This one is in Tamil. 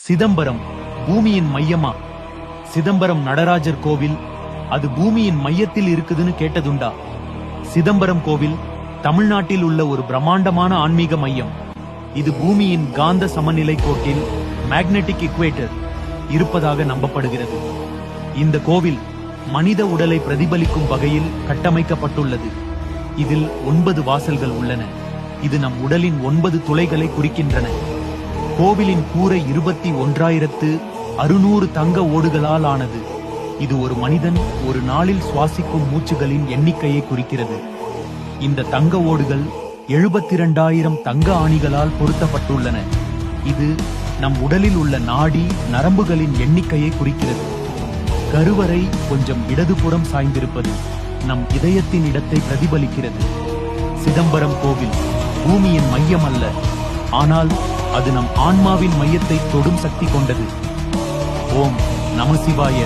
சிதம்பரம் பூமியின் மையமா? சிதம்பரம் நடராஜர் கோவில் அது பூமியின் மையத்தில் இருக்குதுன்னு கேட்டதுண்டா? சிதம்பரம் கோவில் தமிழ்நாட்டில் உள்ள ஒரு பிரம்மாண்டமான ஆன்மீக மையம். இது பூமியின் காந்த சமநிலை கோட்டில் மேக்னெட்டிக் இக்குவேட்டர் இருப்பதாக நம்பப்படுகிறது. இந்த கோவில் மனித உடலை பிரதிபலிக்கும் வகையில் கட்டமைக்கப்பட்டுள்ளது. இதில் 9 வாசல்கள் உள்ளன. இது நம் உடலின் 9 துளைகளை குறிக்கின்றன. கோவிலின் கூரை 21,600 தங்க ஓடுகளால் ஆனது. இது ஒரு மனிதன் ஒரு நாளில் சுவாசிக்கும் மூச்சுகளின் எண்ணிக்கையை குறிக்கிறது. இந்த தங்க ஓடுகள் 72,000 தங்க ஆணிகளால் பொருத்தப்பட்டுள்ளன. இது நம் உடலில் உள்ள நாடி நரம்புகளின் எண்ணிக்கையை குறிக்கிறது. கருவறை கொஞ்சம் இடதுபுறம் சாய்ந்திருப்பது நம் இதயத்தின் இடத்தை பிரதிபலிக்கிறது. சிதம்பரம் கோவில் பூமியின் மையம் அல்ல, ஆனால் அது நம் ஆன்மாவின் மையத்தை தொடும் சக்தி கொண்டது. ஓம் நம சிவாய.